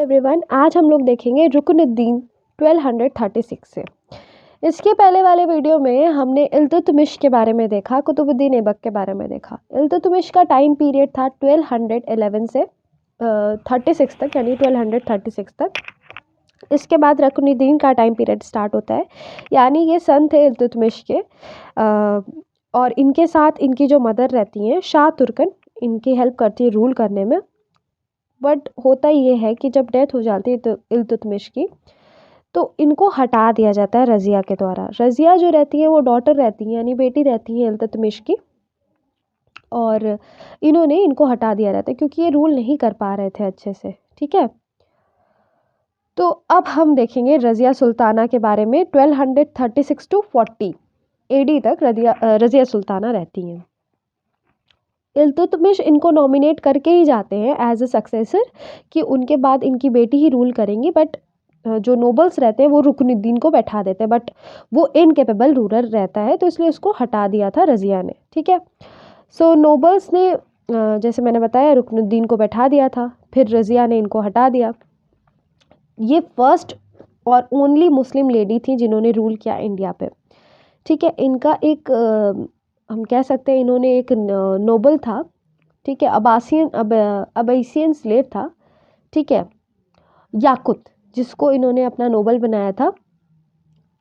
Everyone, आज हम लोग देखेंगे रुकनुद्दीन 1236 से। इसके पहले वाले वीडियो में हमने इल्तुतमिश के बारे में देखा, कुतुबुद्दीन ऐबक के बारे में देखा। इल्तुतमिश का टाइम पीरियड था 1211 से 36 तक, यानी 1236 तक। इसके बाद रुकनुद्दीन का टाइम पीरियड स्टार्ट होता है, यानी ये सन थे इल्तुतमिश के। और इनके साथ इनकी जो मदर रहती हैं शाह तुर्कन, इनकी हेल्प करती है रूल करने में। बट होता ये है कि जब डेथ हो जाती है तो इल्तुतमिश की, तो इनको हटा दिया जाता है रज़िया के द्वारा। रज़िया जो रहती है वो डॉटर रहती है, यानी बेटी रहती है इल्तुतमिश की, और इन्होंने इनको हटा दिया रहता है क्योंकि ये रूल नहीं कर पा रहे थे अच्छे से। ठीक है, तो अब हम देखेंगे रज़िया सुल्ताना के बारे में। 1236 टू 40 AD तक रज़िया सुल्ताना रहती हैं। इल्तुतमिश इनको नॉमिनेट करके ही जाते हैं एज अ सक्सेसर कि उनके बाद इनकी बेटी ही रूल करेंगी। बट जो नोबल्स रहते हैं वो रुकनुद्दीन को बैठा देते हैं, बट वो इनकेपेबल रूलर रहता है, तो इसलिए उसको हटा दिया था रज़िया ने। ठीक है, सो नोबल्स ने जैसे मैंने बताया रुकनुद्दीन को बैठा दिया था, फिर रज़िया ने इनको हटा दिया। ये फर्स्ट और ओनली मुस्लिम लेडी थी जिन्होंने रूल किया इंडिया पे। ठीक है, इनका एक हम कह सकते हैं इन्होंने एक नोबल था, ठीक है, अबासियन स्लेव था, ठीक है, याकुत, जिसको इन्होंने अपना नोबल बनाया था,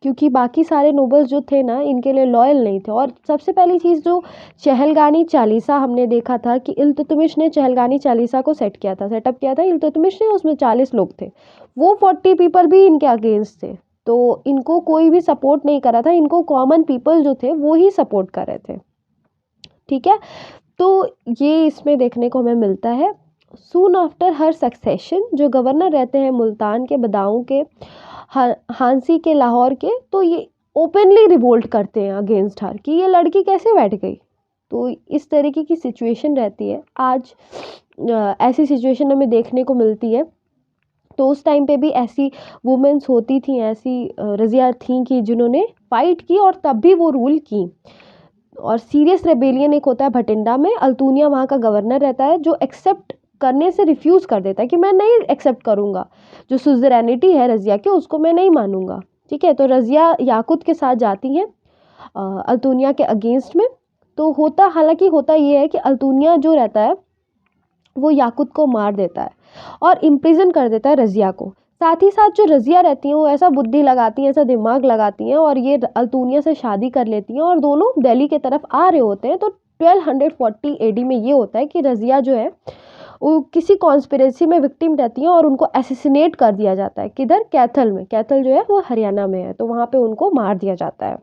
क्योंकि बाकी सारे नोबल्स जो थे ना इनके लिए लॉयल नहीं थे। और सबसे पहली चीज़ जो चहलगानी चालीसा हमने देखा था कि इल्तुतमिश ने चहलगानी चालीसा को सेटअप किया था इल्तुतमिश ने। उसमें 40 लोग थे, वो 40 पीपल भी इनके अगेंस्ट थे, तो इनको कोई भी सपोर्ट नहीं करा था, इनको कॉमन पीपल जो थे वो ही सपोर्ट कर रहे थे। ठीक है, तो ये इसमें देखने को हमें मिलता है। सून आफ्टर हर सक्सेशन जो गवर्नर रहते हैं मुल्तान के, बदाऊं के, हांसी के, लाहौर के, तो ये ओपनली रिवोल्ट करते हैं अगेंस्ट हर कि ये लड़की कैसे बैठ गई। तो इस तरीके की सिचुएशन रहती है। आज ऐसी सिचुएशन हमें देखने को मिलती है। तो उस टाइम पे भी ऐसी वुमेन्स होती थी, ऐसी रज़िया थी कि जिन्होंने फाइट की और तब भी वो रूल की। और सीरियस रेबेलियन एक होता है भटिंडा में, अल्तुनिया वहाँ का गवर्नर रहता है, जो एक्सेप्ट करने से रिफ्यूज़ कर देता है कि मैं नहीं एक्सेप्ट करूँगा, जो सुज़रेनिटी है रज़िया की उसको मैं नहीं मानूंगा। ठीक है, तो रज़िया याकुत के साथ जाती हैं अल्तुनिया के अगेंस्ट में। तो हालांकि होता ये है कि अल्तुनिया जो रहता है वो याकुत को मार देता है और इम्प्रिजन कर देता है रज़िया को। साथ ही साथ जो रज़िया रहती हैं वो ऐसा बुद्धि लगाती हैं, ऐसा दिमाग लगाती हैं, और ये अल्तुनिया से शादी कर लेती हैं और दोनों दिल्ली के तरफ आ रहे होते हैं। तो 1240 AD में ये होता है कि रज़िया जो है वो किसी कॉन्स्पिरेसी में विक्टिम रहती हैं और उनको एसिसिनेट कर दिया जाता है। किधर? कैथल में। कैथल जो है वो हरियाणा में है, तो वहाँ पे उनको मार दिया जाता है।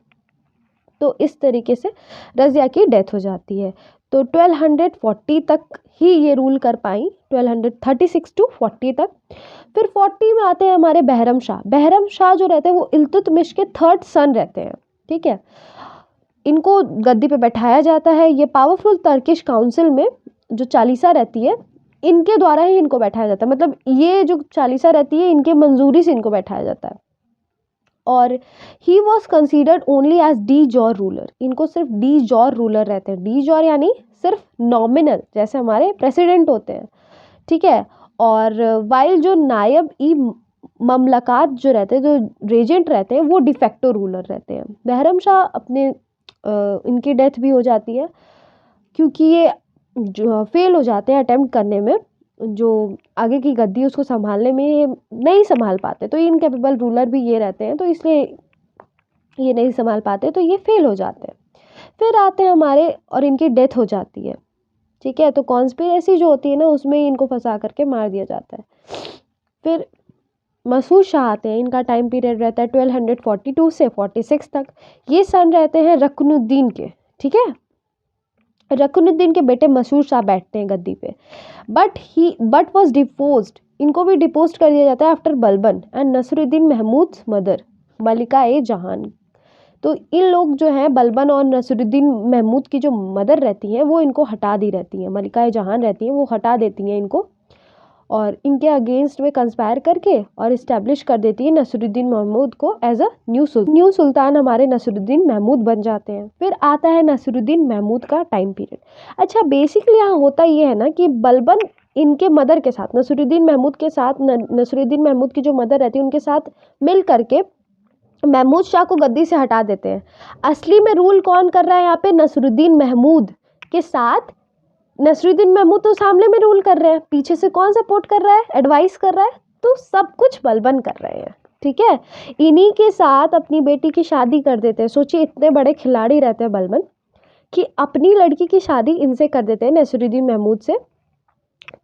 तो इस तरीके से रज़िया की डेथ हो जाती है। तो 1240 तक ही ये रूल कर पाई, 1236 टू 40 तक। फिर 40 में आते हैं हमारे बहरम शाह। बहरम शाह जो रहते हैं वो इल्तुतमिश के 3rd सन रहते हैं। ठीक है, इनको गद्दी पे बैठाया जाता है। ये पावरफुल टर्किश काउंसिल में जो चालीसा रहती है इनके द्वारा ही इनको बैठाया जाता है, मतलब ये जो चालीसा रहती है इनके मंजूरी से इनको बैठाया जाता है। और he was considered only as de jure ruler. इनको सिर्फ डी जॉर रूलर रहते हैं। डी जॉर यानी सिर्फ नॉमिनल, जैसे हमारे प्रेसिडेंट होते हैं। ठीक है, और वाइल जो नायब ई ममलकात जो रहते हैं, जो रेजेंट रहते हैं, वो डिफेक्टो रूलर रहते हैं। बहरम शाह अपने इनकी डेथ भी हो जाती है क्योंकि ये जो फेल हो जाते हैं अटेम्प्ट करने में, जो आगे की गद्दी उसको संभालने में ये नहीं संभाल पाते। तो इनकेपेबल रूलर भी ये रहते हैं, तो इसलिए ये नहीं संभाल पाते, तो ये फेल हो जाते हैं। फिर आते हैं हमारे, और इनकी डेथ हो जाती है। ठीक है, तो कॉन्स्पिरेसी जो होती है ना उसमें इनको फंसा करके मार दिया जाता है। फिर मसूद शाह आते हैं। इनका टाइम पीरियड रहता है 1242 से 46 तक। ये सन रहते हैं रुकनुद्दीन के। ठीक है, रुकनुद्दीन के बेटे मसूद शाह बैठते हैं गद्दी पे, बट वॉज डिपोज्ड। इनको भी डिपोज कर दिया जाता है after Balban and Nasiruddin Mahmud mother Malika e Jahan. तो इन लोग जो हैं बलबन और नसरुद्दीन महमूद की जो मदर रहती हैं वो इनको हटा दी रहती हैं, मलिका ए जहान रहती हैं, वो हटा देती हैं इनको और इनके अगेंस्ट में कंस्पायर करके और इस्टेब्लिश कर देती है नसरुद्दीन महमूद को एज अ न्यू सुल्तान। हमारे नसरुद्दीन महमूद बन जाते हैं। फिर आता है नसरुद्दीन महमूद का टाइम पीरियड। अच्छा, बेसिकली यहाँ होता ये है ना कि बलबन इनके मदर के साथ, नसीरुद्दीन महमूद के साथ, नसीरुद्दीन महमूद की जो मदर रहती है उनके साथ मिल करके महमूद शाह को गद्दी से हटा देते हैं। असली में रूल कौन कर रहा है यहाँ पे? नसीरुद्दीन महमूद के साथ नसीरुद्दीन महमूद तो सामने में रूल कर रहे हैं, पीछे से कौन सपोर्ट कर रहा है, एडवाइस कर रहा है, तो सब कुछ बलबन कर रहे हैं। ठीक है, इन्हीं के साथ अपनी बेटी की शादी कर देते हैं। सोचिए इतने बड़े खिलाड़ी रहते हैं बलबन कि अपनी लड़की की शादी इनसे कर देते हैं, नसीरुद्दीन महमूद से,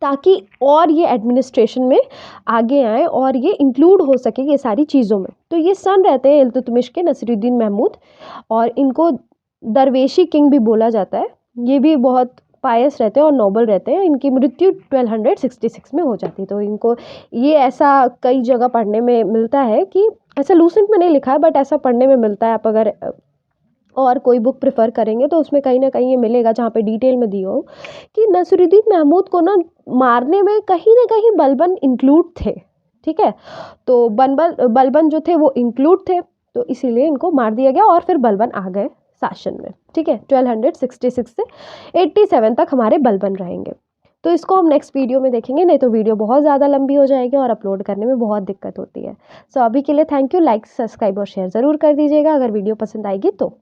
ताकि और ये एडमिनिस्ट्रेशन में आगे आए और ये इंक्लूड हो सके ये सारी चीज़ों में। तो ये सन रहते हैं इल्तुतमिश के, नसीरुद्दीन महमूद, और इनको दरवेशी किंग भी बोला जाता है। ये भी बहुत पायस रहते हैं और नोबल रहते हैं। इनकी मृत्यु 1266 में हो जाती है। तो इनको ये ऐसा कई जगह पढ़ने में मिलता है कि, ऐसा लूसेंट में नहीं लिखा है बट ऐसा पढ़ने में मिलता है। आप अगर और कोई बुक प्रेफर करेंगे तो उसमें कहीं ना कहीं ये मिलेगा जहाँ पे डिटेल में दिया हो कि नसीरुद्दीन महमूद को ना मारने में कहीं ना कहीं बलबन इंक्लूड थे। ठीक है, तो बलबन जो थे वो इंक्लूड थे, तो इसीलिए इनको मार दिया गया और फिर बलबन आ गए शासन में। ठीक है, 1266 से 87 तक हमारे बलबन रहेंगे। तो इसको हम नेक्स्ट वीडियो में देखेंगे, नहीं तो वीडियो बहुत ज़्यादा लंबी हो जाएगी और अपलोड करने में बहुत दिक्कत होती है। सो अभी के लिए थैंक यू। लाइक, सब्सक्राइब और शेयर ज़रूर कर दीजिएगा अगर वीडियो पसंद आएगी तो।